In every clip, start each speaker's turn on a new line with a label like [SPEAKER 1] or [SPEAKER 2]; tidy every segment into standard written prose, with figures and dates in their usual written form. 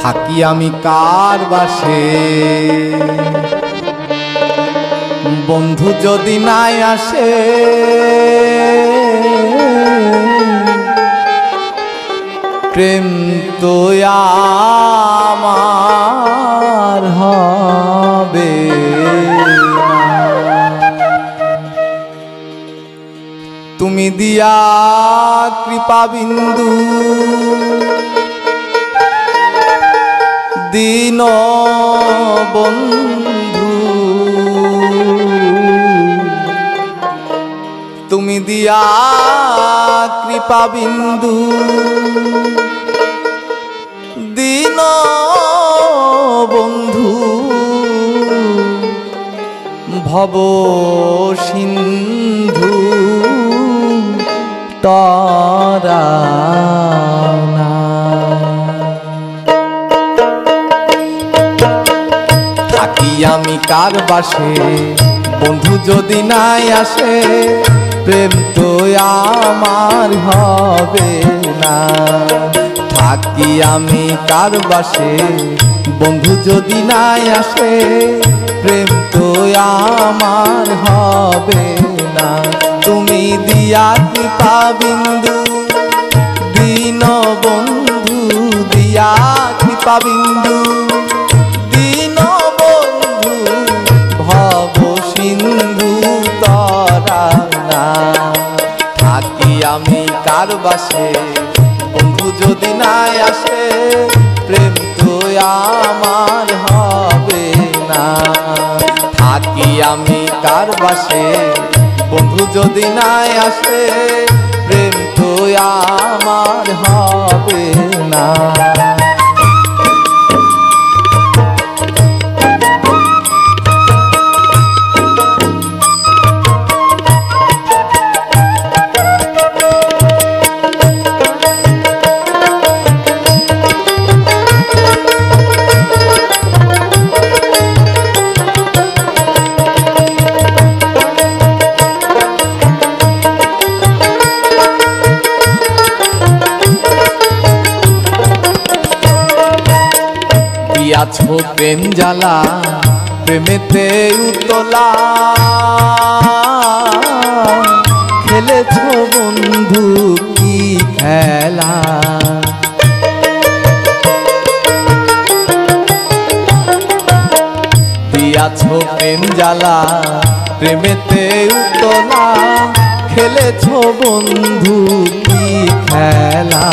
[SPEAKER 1] থাকি আমি কার বাসে বন্ধু যদি নাই আসে প্রেম তো আমার হবে না। তুমি দিয়া কৃপা বিন্দু দীন বন্ধু তুমি দিয়া কৃপা বিন্দু দীন বন্ধু ভব সিন্ধু তরানা। থাকি আমি কার বাসে বন্ধু যদি নাই আসে প্রেম তো আমার হবে না। থাকি আমি কার বাসে বন্ধু যদি নাই আসে প্রেম তো আমার হবে না। তুমি দিয়া কৃপা বিন্দু দীন বন্ধু দিয়া কৃপা বিন্দু দীন বন্ধু ভব সিন্ধু তরানা। থাকি আমি কার বাসে বন্ধু যদি নাই আসে প্রেম তো আমার হবে না। থাকি আমি কার বাসে বন্ধু যদি নাই আসে প্রেম তো আমার হবে না। আছো প্রেম জ্বালা প্রেমেতে উতলা খেলেছো বন্ধু কি খেলা। দিয়াছো প্রেম জ্বালা প্রেমেতে উতলা খেলেছো বন্ধু কি খেলা।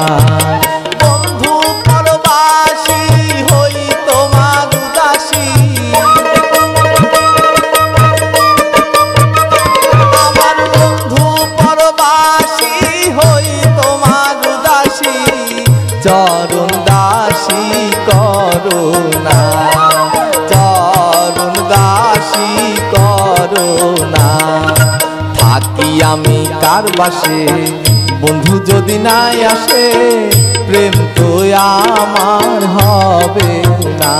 [SPEAKER 1] চরণ দাসী করুণা চরণ দাসী করুণা। থাকি আমি কার বাসে বন্ধু যদি নাই আসে প্রেম তো আমার হবে না।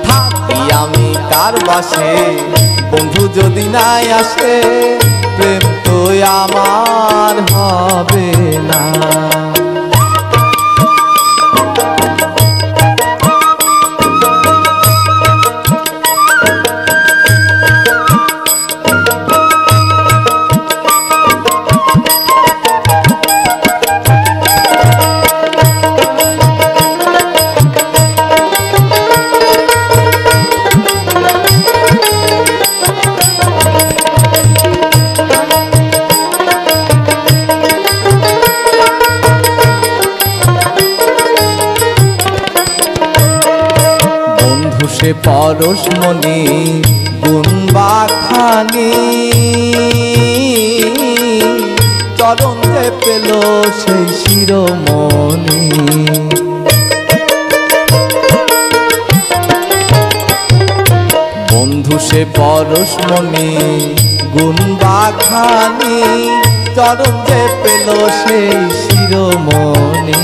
[SPEAKER 1] থাকি আমি কার বাসে বন্ধু যদি নাই আসে প্রেম তো আমার হবে না। সে পরশমণি গুণবা খানি চরণ যে পেল সেই শিরোমণি। বন্ধু সে পরশমণি গুণবা খানি চরণ যে পেল সেই শিরোমণি।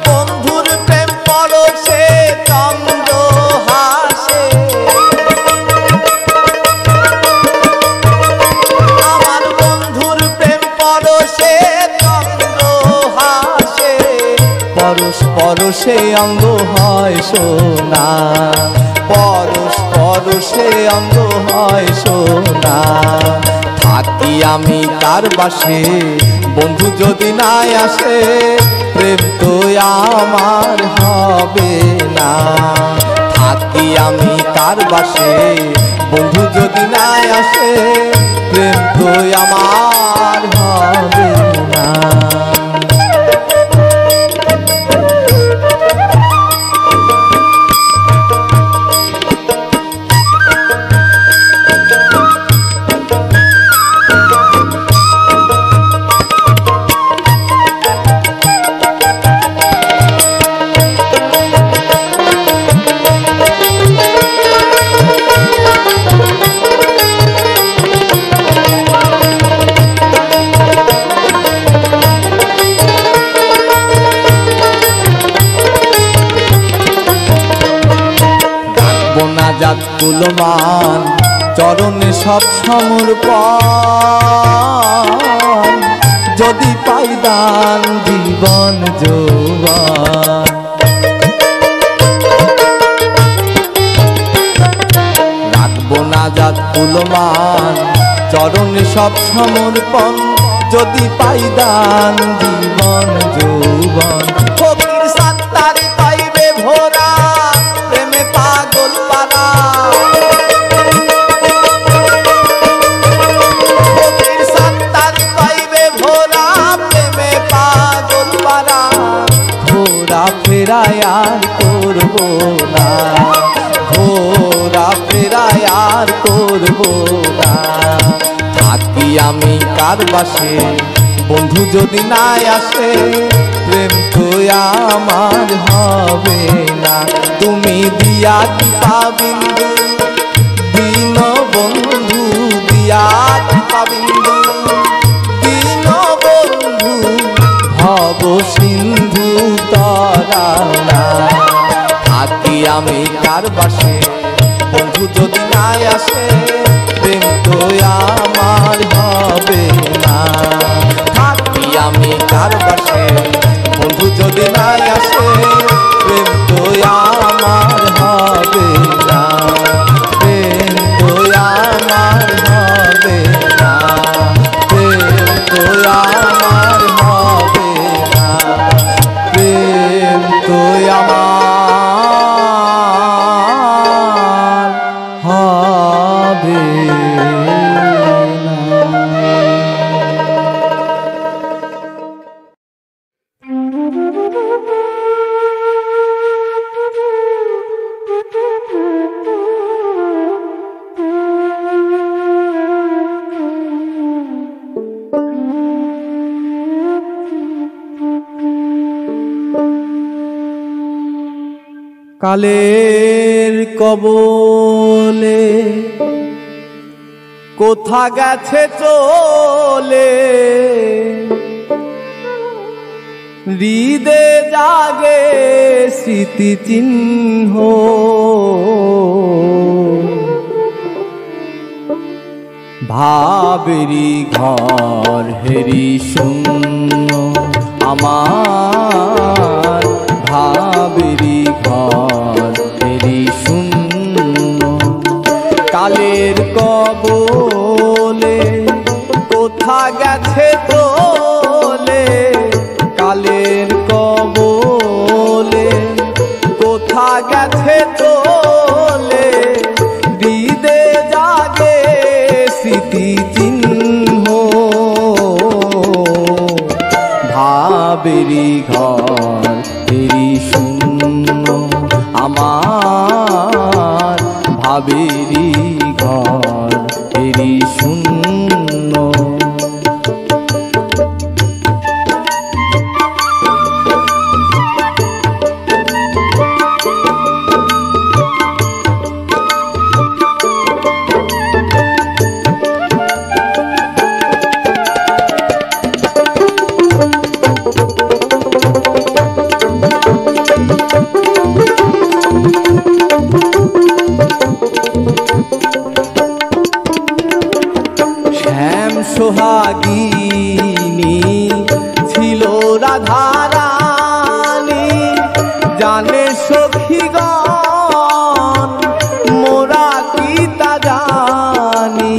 [SPEAKER 1] বন্ধুর প্রেম পরশে চন্দ্র হাসে আমার বন্ধুর প্রেম পরশে চন্দ্র হাসে পরশ পর পরশে অঙ্গ হয় সোনা, পরশে অঙ্গ হয় সোনা। থাকি আমি কার বাসে বন্ধু যদি নাই আসে, প্রেম তো আমার হবে না। থাকি আমি কার বাসে বন্ধু যদি নাই আসে, প্রেম তো আমার হবে না। মোনাজাতুল মান চরণে সব সমর্পণ, যদি পাই দান জীবন যৌবন। রাখবো মোনাজাতুল মান চরণে সব সমর্পণ, যদি পাই দান জীবন যৌবন। ফকির সাত্তারি পাইবে ভোরা, প্রেমে পাগল পারা। ফকির সাত্তারি পাইবে ভোরা, প্রেমে পাগল পারা। ঘোরা ফেরায় আর করবো না, ঘোরা ফেরায় আর করবো না। থাকি আমি কার বাসে বন্ধু যদি নাই আসে, প্রেম তো আমার হবে না। তুমি দিয়া টিপা বিন্দু দীন বন্ধু, দিয়া টিপা বিন্দু দীন বন্ধু, ভব সিন্ধু তরাও না। থাকি আমি কার বাসে বন্ধু যদি নাই আসে, প্রেম তো আমার হবে না। থাকি আমি কার বাসে বন্ধু যদি নাই আসে, প্রেম তো আমার হবে না, প্রেম তো আমার হবে না, প্রেম তো আমার হবে না, প্রেম তো আমার হবে না। কালের কবলে কোথা গেছে চলে, হৃদে জাগে স্মৃতি চিহ্ন। ভাবেরি ঘর হেরি শূন্য আমার, ভাবেরি ঘর হেরি শূন্য। কালের কবলে কোথা গেছে চলে, কালের কবলে কোথা গেছে চলে, হৃদে জাগে স্মৃতি চিহ্ন। ভাবেরি ঘর হেরি শূন্য আমার, ভাবেরি ঘর হেরি শূন্য। জানে সখীগণ মোরা কি তা জানি।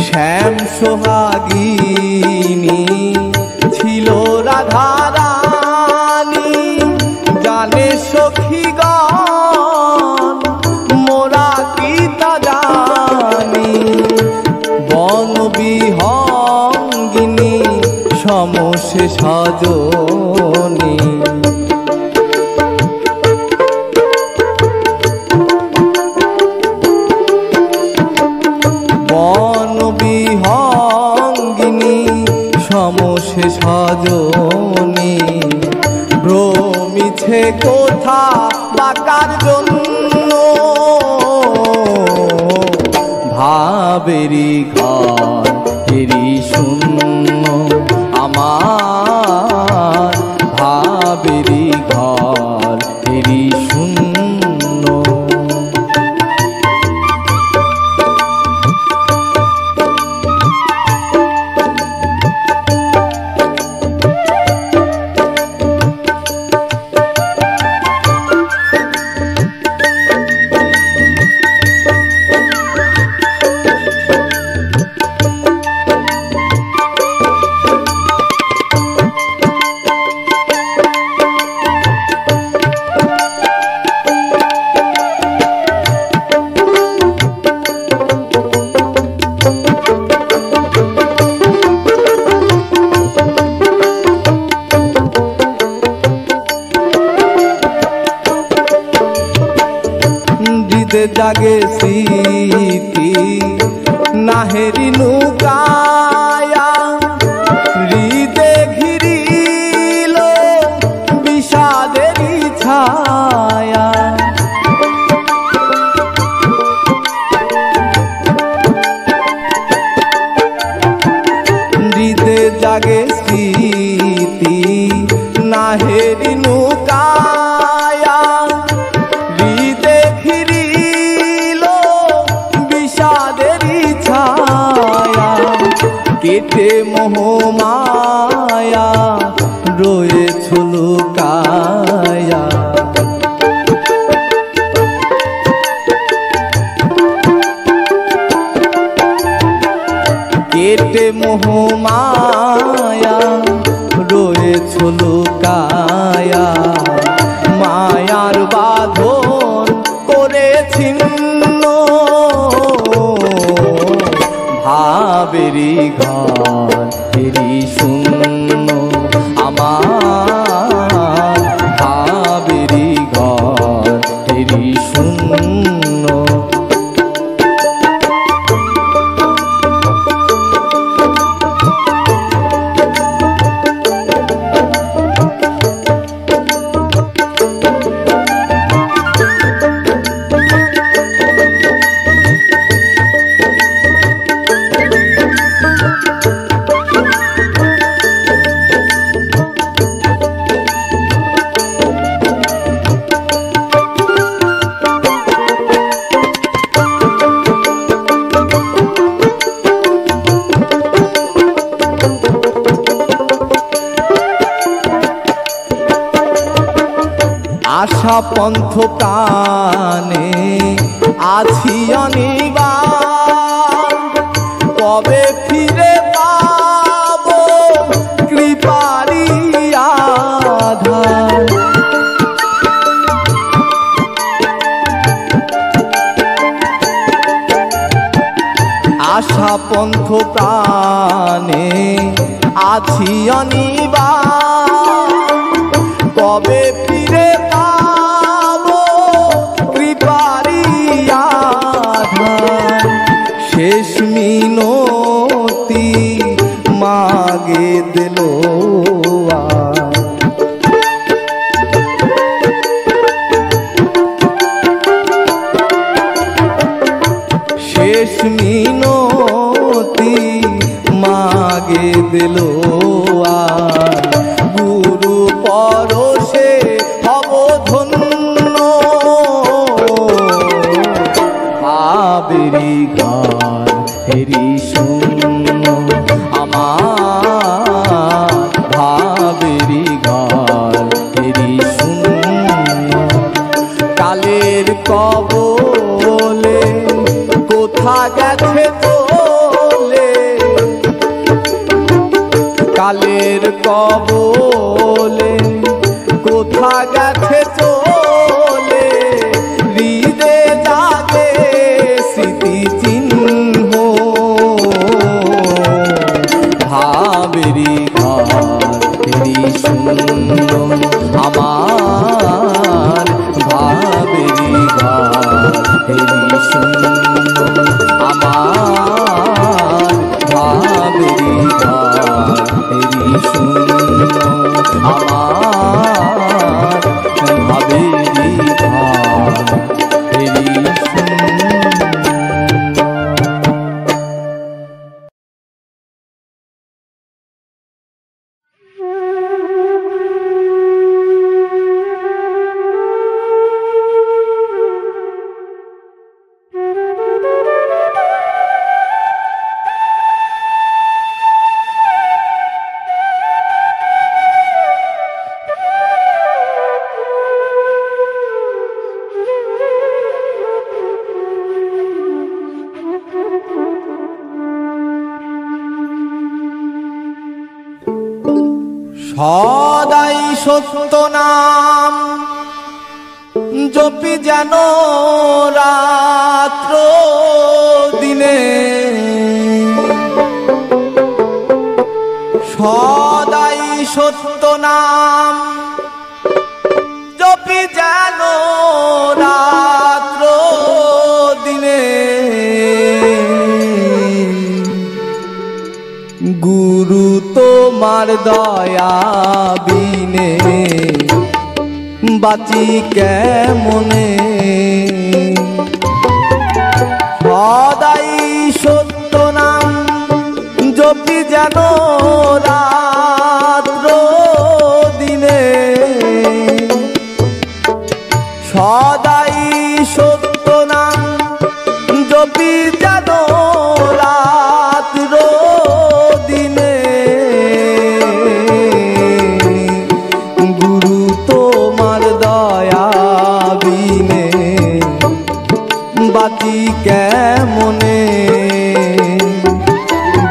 [SPEAKER 1] শ্যাম সোহাগিনী ছিল রাধারানী, জানে সখীগণ মোরা কি তা জানি। বনবিহঙ্গিনী সমসে সজনী, বনবিহঙ্গিনী সমসে সজনী। ভ্রমিছে কোথা বাকার জন্য, ভাবেরি ঘর হেরি শূন্য আমার, ভাবেরি ঘর হেরি শূন্য। জাগে স্মৃতি নাহেরি নৌকায়া, হৃদে ঘিরিল বিষাদেরই ছায়া। হৃদে জাগে স্মৃতি নাহেরি নৌকায়া, হৃদে ঘিরিল বিষাদেরই ছায়া। কেটে মোহমায়া রয়েছ লুকায়া, কেটে মোহমায়া রয়েছ লুকায়া। মায়ার বাঁধন করে ছিন্ন, ভাবেরি ঘর হেরি শূন্য আমার, ভাবেরি ঘর হেরি শূন্য। আশা পন্থ প্রাণে আছি অনিবার, কবে ফিরে পাব কৃপারি আধার। আশা পন্থ প্রাণে আছি অনিবার, কবে ফিরে পাব কৃপারি আধার। শেষ মিনতি মাগে দিল শেষ মিনতি মাগে দিল গুরু পরশে হব ধন্য, ভাবেরি ঘর হেরি শূন্য আমার ভাবেরি ঘর এরি শূন্য। কালের কবলে কোথা গেছে চলে, কালের কবলে কোথা গেছে চলে, হৃদে জাগে স্মৃতি চিহ্ন। ভাবেরি ঘর এরি শূন্য, আমার ভাবেরি ঘর এরি শূন্য, আমার ভাবেরি ঘর এরি শূন্য, আমার ভাবেরি ঘর এরি শূন্য। সদাই সত্য নাম জপি যেন রাত্র দিনে, সদাই সত্য নাম জপি যেন রাত্র দিনে, গুরু তোমার দয়া বিনে বাঁচি কেমনে। সদাই সত্য নাম জপি যেন রাত্র দিনে, সদাই সত্য নাম জপি যেন রাত্র দিনে, গুরু তোমার দয়া বিনে বাঁচি কেমনে।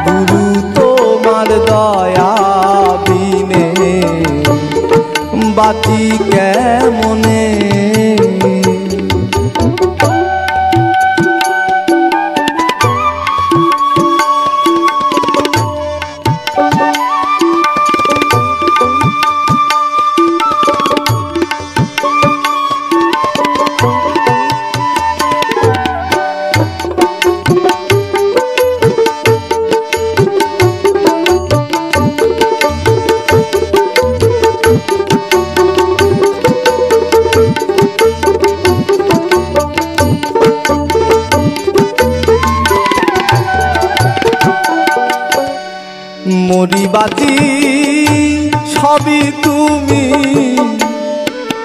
[SPEAKER 1] গুরু তোমার দয়া বিনে বাঁচি কেমনে। মরি বাঁচি সবই তুমি,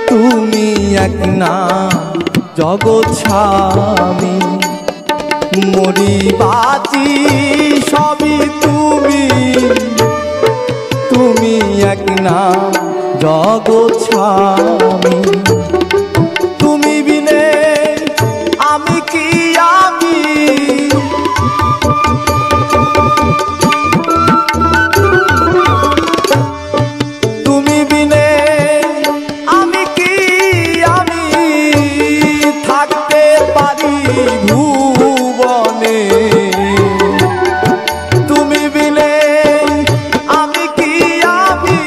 [SPEAKER 1] তুমি এক না জগৎ স্বামী। মরি বাঁচি সবই তুমি, তুমি এক না জগৎ স্বামী। তুমি বিনে আমি কি আমি, তুমি বিনে আমি কি আমি, থাকতে পারি ভুবনে। তুমি বিনে আমি কি আমি,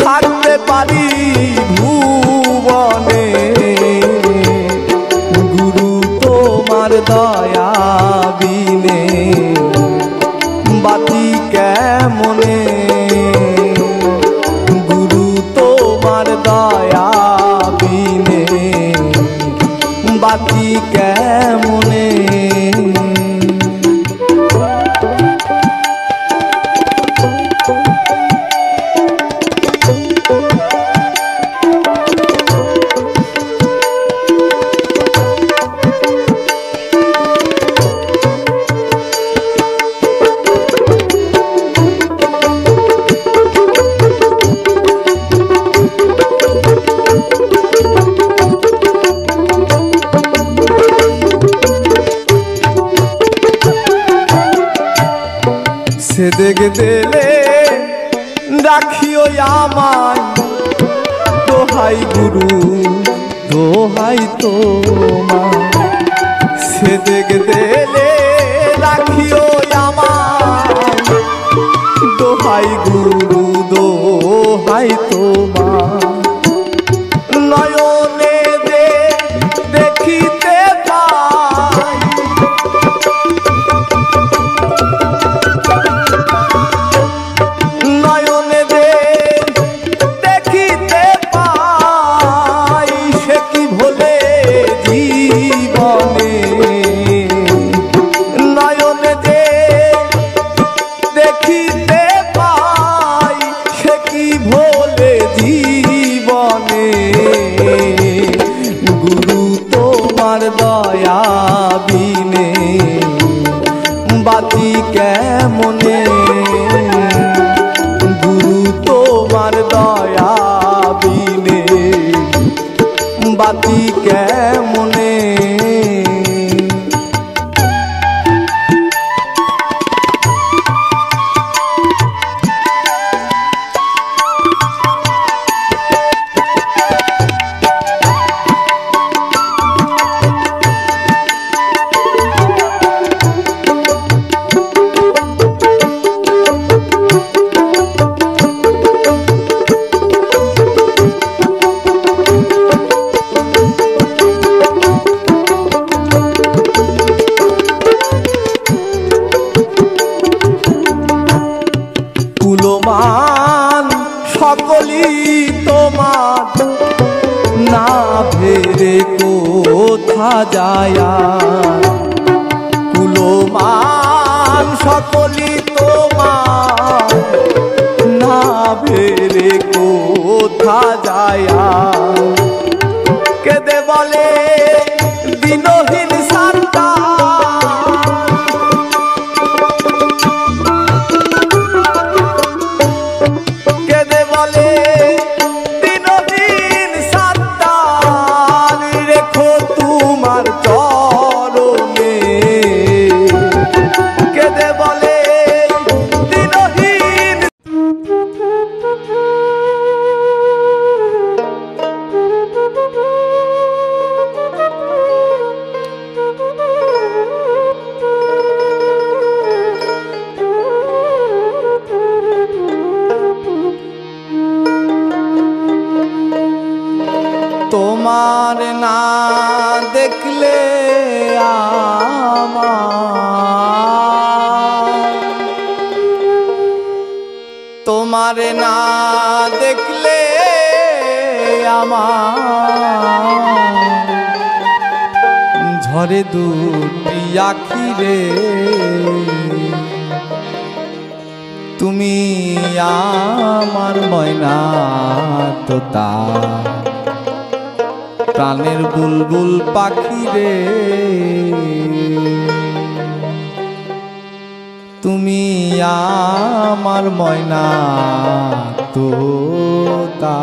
[SPEAKER 1] থাকতে পারি ভুবনে। গুরু তোমার দয়া বিনে বাঁচি কেমনে। গুরু তোমার দয়া বিনে বাঁচি কেমনে। সেদেক দিলে রাখিও আমায়, দোহাই গুরু দোহাই তোমার। সেদেক দিলে রাখিও আমায়, দোহাই গুরু দোহাই তোমার। নয়নে দেখিতে পাই, নয়নে দেখিতে পাই, সে কি ভোলে জীবনে। নয়নে দেখিতে পাই, সে কি ভোলে জীবনে। গুরু তোমার দয়া বিনে বাতি কেমনে। গুরু তোমার দয়া বিনে বাতি কেমনে। কুলমান সকলি তোমার, না ভেরে কোথা যায়া। কুলমান সকলি তোমার, না ভেরে কোথা যায়া। কেদে বলে দিনহীন সান্তা, কেদে বলে দিনহীন সান্তান। রেখো তোমার চরণে, কেদে বলে দিনহীন। তোমার না দেখলে আমার, তোমার না দেখলে আমার ঝরে দুটি আখিরে। তুমি আমার ময়না তোতা, প্রাণের বুলবুল পাখি রে। তুমি আমার ময়না তোতা।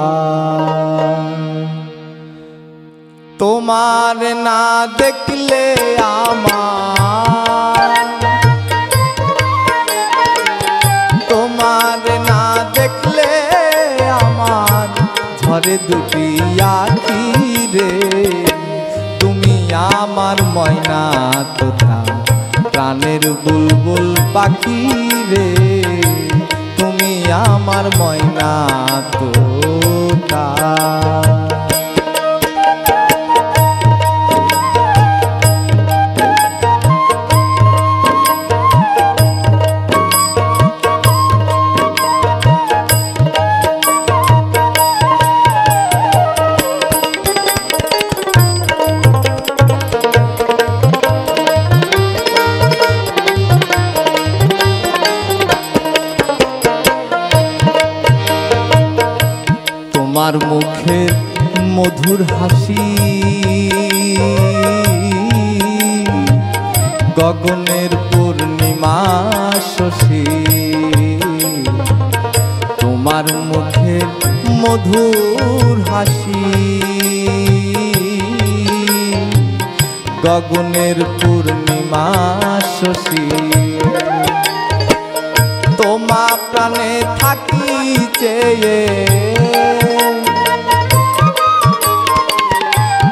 [SPEAKER 1] তোমার না দেখলে আমার, তোমার না দেখলে আমার ঝরে দুটি আখি রে। তুমি আমার ময়না তোতা, প্রাণের বুলবুল পাখি রে। তুমি আমার ময়না তোতা। তোমার মুখের মধুর হাসি, গগনের পূর্ণিমা শশী। তোমার মুখের মধুর হাসি, গগনের পূর্ণিমা শশী। তোমা প্রাণে থাকি চেয়ে,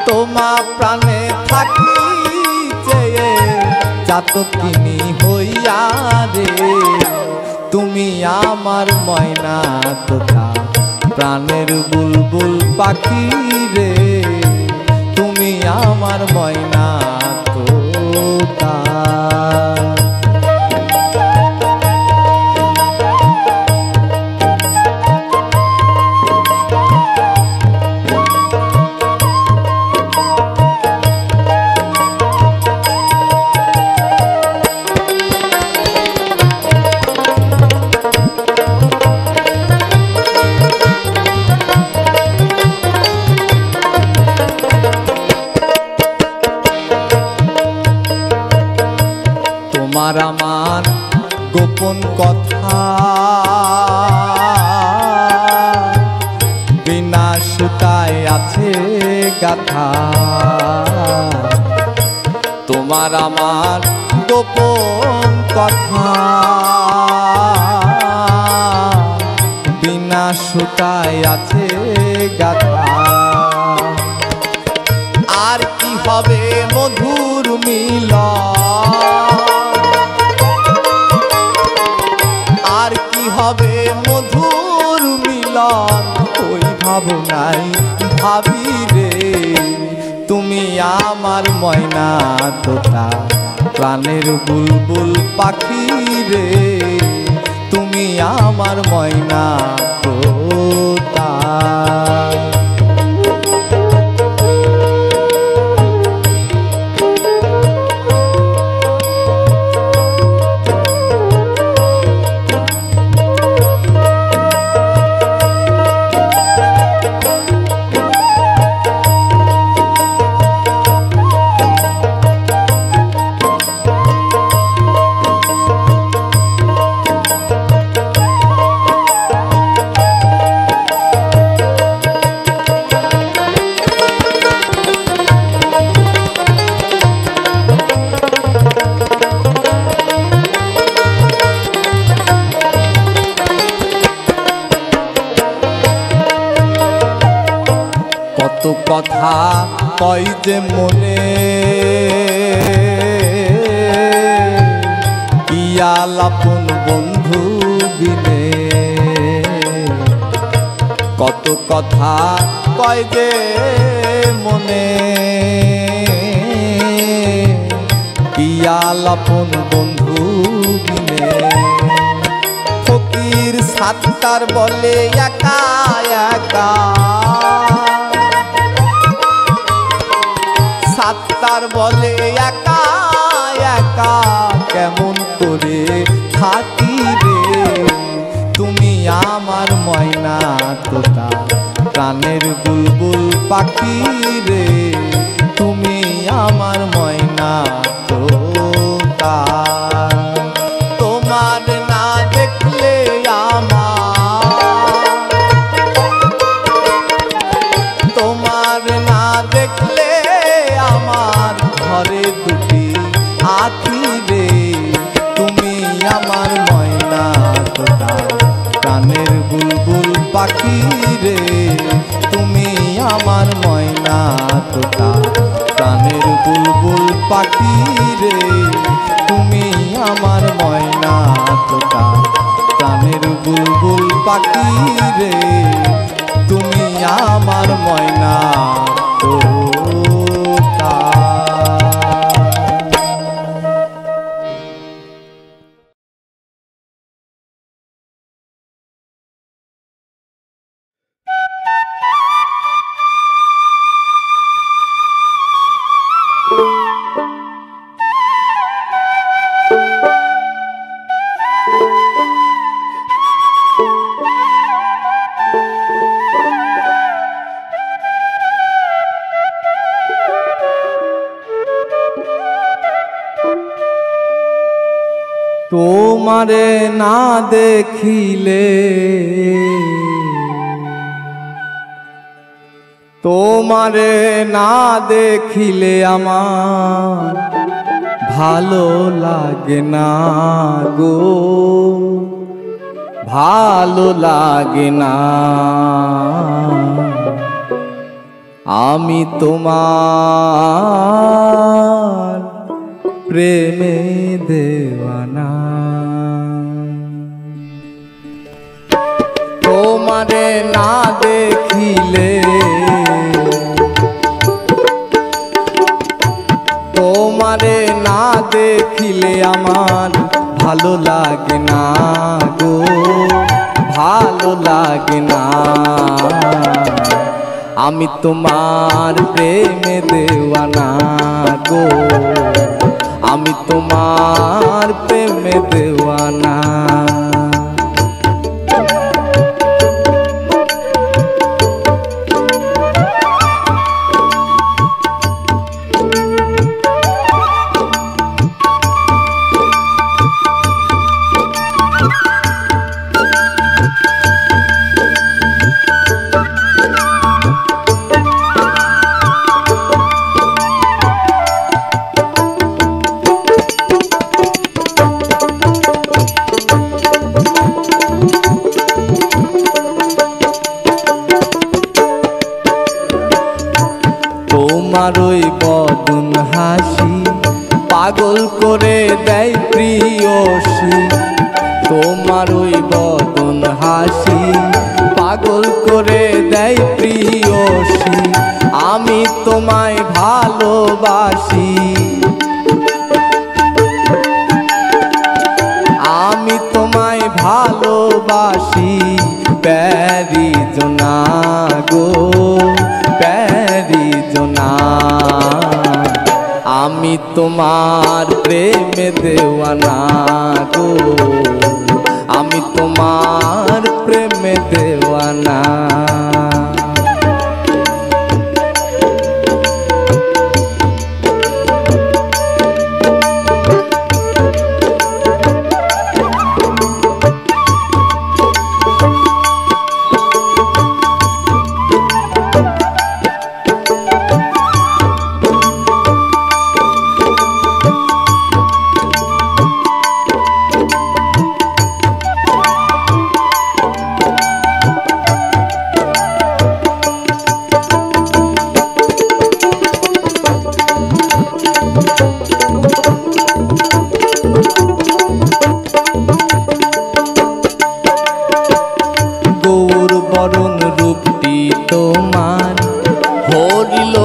[SPEAKER 1] তোমা প্রাণে থাকি চেয়ে চাতকিনী হইয়া রে, তুমি আমার ময়না তোতা প্রাণের বুলবুল পাখি রে, তুমি আমার ময়না তোতা। তোমার আমার গোপন কথা বিনা সুতায় আছে গাথা, তোমার আমার গোপন কথা বিনা সুতায় আছে গাথা। আর কি হবে মধুর মিলন, আর কি হবে মধুর মিলন, ওই ভাবনাই ভাবি রে, তুমি আমার ময়না তোতা প্রাণের বুলবুল পাখি রে, তুমি আমার ময়না তোতা। কত কথা কই যে মনে, ইয়া আপন বন্ধু বিনে, কত কথা কয় যে মনে, ইয়া আপন বন্ধু বিনে। ফকির সাত্তার বলে একা একা, সাত্তার বলে একা একা কেমন করে থাকি রে, তুমি আমার ময়না তোতা প্রাণের বুলবুল পাখি রে, তুমি আমার ময়না তোতা। তোমার না দেখলে আমার, তোমার না দেখলে আমার ঘরে দুটি আঁখি রে, তুমি আমার ময়না তোতা প্রাণের বুলবুল পাখি রে, তুমি আমার ময়না তোতা প্রাণের বুলবুল পাখি রে, তুমি আমার ময়না তোতা প্রাণের বুলবুল পাখি রে, তুমি আমার ময়না তোতা। তোমারে না দেখিলে, তোমারে না দেখিলে আমার ভালো লাগে না গো, ভালো লাগে না। আমি তোমার প্রেমে দেওয়ানা। তোমারে না দেখিলে, তোমারে না দেখিলে আমার ভালো লাগে না গো, ভালো লাগে না। আমি তোমার প্রেমে দেওয়ানা গো, আমি তোমার প্রেমে দেওয়ানা। তোমার ওই বদন হাসি পাগল করে দেয় প্রিয়সী, তোমার ওই বদন হাসি পাগল করে দেয় প্রিয়সী। আমি তোমায় ভালোবাসি, আমি তোমায় ভালোবাসি প্যারি জোনা গো, প্যারি জোনা। আমি তোমার প্রেমে দেওয়ানা গো, আমি তোমার প্রেমে দেওয়ানা। বরণ রূপটি তোমার হরিল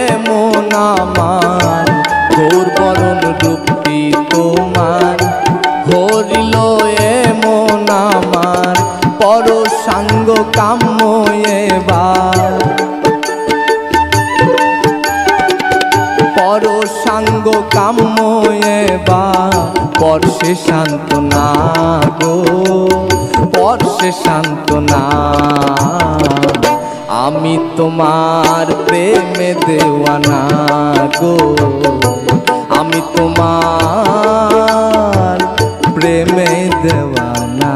[SPEAKER 1] এমন আমার, গৌর বরণ রূপটি তোমার হরিল এমন আমার। পর সাঙ্গ কাম্য এবার, পর সাঙ্গ কাম্য এবার। পরশে সান্ত্বনা গো, পরশে সান্ত্বনা। আমি তোমার প্রেমে দেওয়ানা গো, আমি তোমার প্রেমে দেওয়ানা।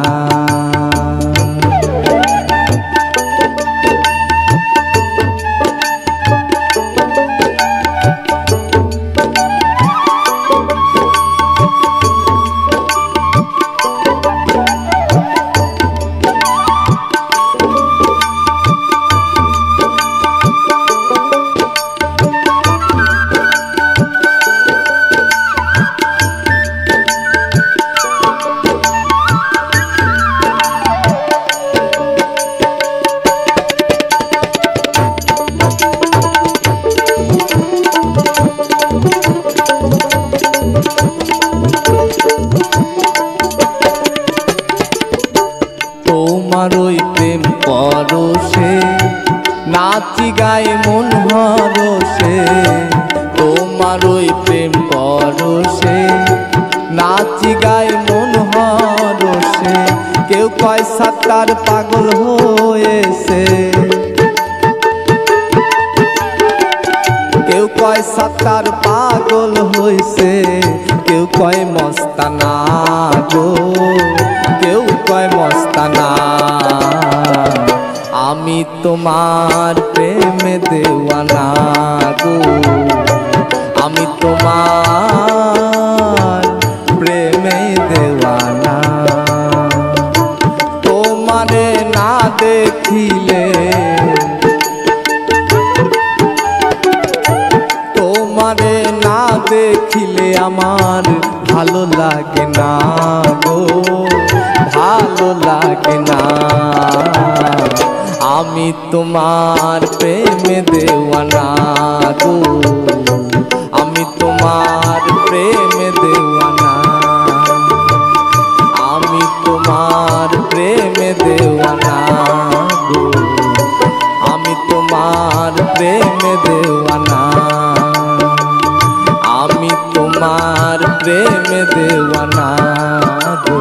[SPEAKER 1] তোমার ওই প্রেম পরশে নাচি গায়ে মন হরষে, তোমার ওই প্রেম পরশে নাচি গায়ে মন হরষে। কেউ কয় সাত্তার পাগল হয়েছে, কেউ কয় সাত্তার পাগল হয়েছে, কেউ কয় মস্তানা গো, কেউ কয় মস্তানা। আমি তোমার প্রেমে দেওয়ানা গো, আমি তোমার প্রেমে দেওয়ানা। ভালো লাগে না। আমি তোমার প্রেমে দেওয়ানা গো, আমি তোমার প্রেমে দেওয়ানা, আমি তোমার প্রেমে দেওয়ানা গো, আমি তোমার প্রেমে দেওয়ানা, আমি তোমার প্রেমে দেওয়ানা গো,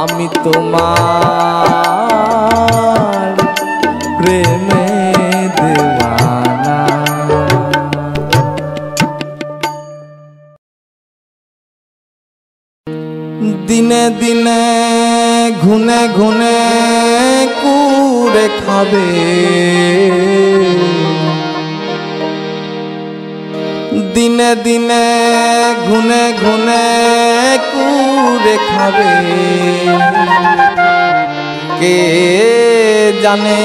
[SPEAKER 1] আমি তোমার প্রেমে দেওয়ানা। দিনে দিনে ঘুনে ঘুনে কুড়ে খাবে, দিনে দিনে ঘুনে ঘুনে কুড়ে খাবে, কে জানে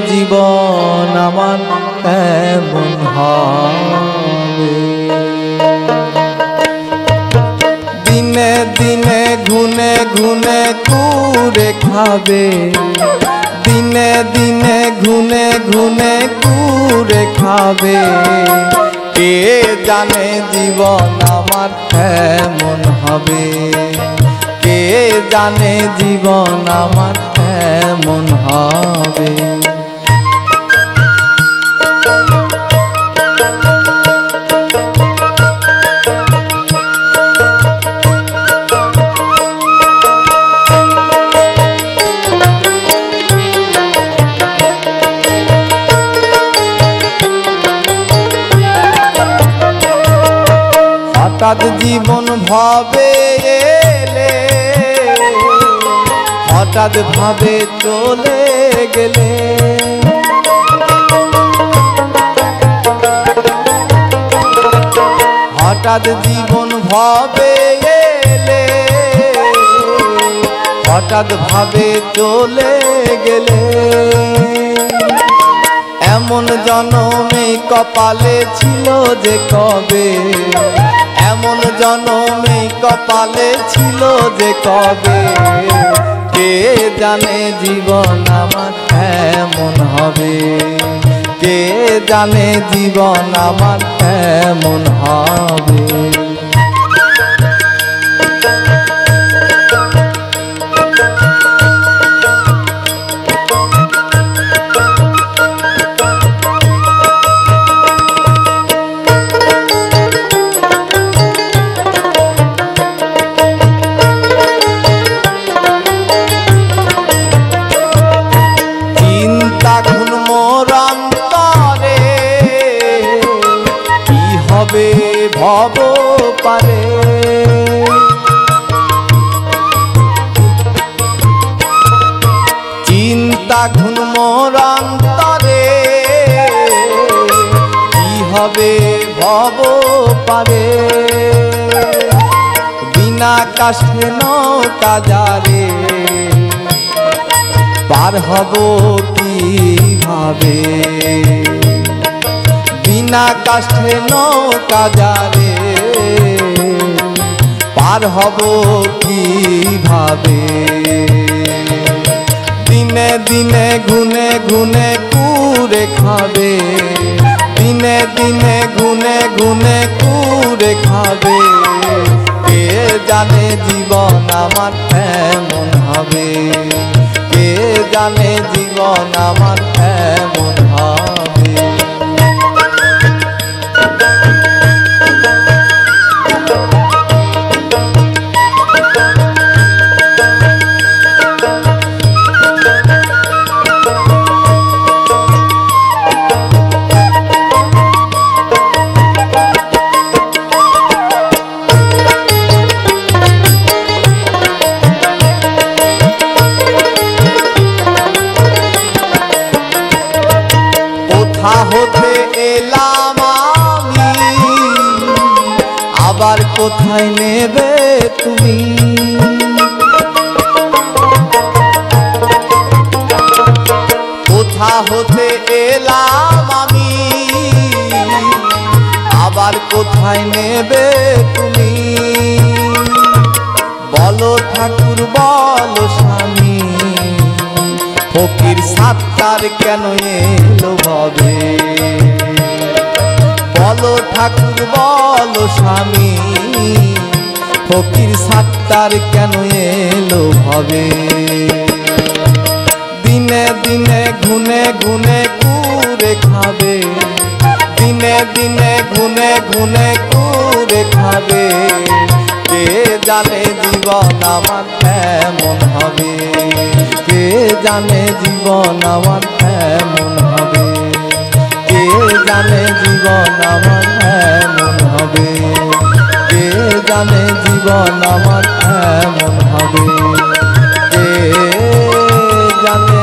[SPEAKER 1] জীবন আমার কেমন হবে। দিনে দিনে ঘুনে ঘুনে কুড়ে খাবে, দিনে দিনে ঘুনে ঘুনে কুড়ে খাবে, কে জানে জীবন আমার কেমন হবে, কে জানে জীবন আমার কেমন হবে। হঠাৎ জীবন ভাবে এলে, হঠাৎ ভাবে চলে গেলে, হঠাৎ জীবন ভাবে এলে, হঠাৎ ভাবে চলে গেলে, এমন জনমে কপালে ছিল যে কবে, এমন জনমে কপালে ছিল যে কবে, কে জানে জীবন আমার কেমন হবে, কে জানে জীবন আমার কেমন হবে। ভব পারে চিন্তা ঘুন মোর অন্তরে, কি হবে ভব পারে, বিনা কাষ্ঠে নৌকা যারে পার হব কিভাবে, বিনা কাষ্ঠে নৌকা যারে পার হব কিভাবে। দিনে দিনে ঘুনে ঘুনে কুড়ে খাবে, দিনে দিনে ঘুনে ঘুনে কুড়ে খাবে, কে জানে জীবন আমার কেমন হবে, কে জানে জীবন আমার কেমন হবে। হতে এলাম আমি, আবার কোথায় নেবে তুমি, কোথা হতে এলাম আমি, আবার কোথায় নেবে তুমি, বলো ঠাকুর বল বলো স্বামী ফকির সাত্তার কেন এলো ভবে বলো ঠাকুর বলো স্বামী ফকির সাত্তার কেন এলো ভবে দিনে দিনে ঘুনে ঘুনে কুরে খাবে দিনে দিনে ঘুনে ঘুনে কুরে খাবে কে জানে জীবন আমার কেমন হবে কে জানে জীবন আমার কেমন হবে কে জানে জীবন আমার কেমন হবে কে জানে জীবন আমার কেমন হবে কে জানে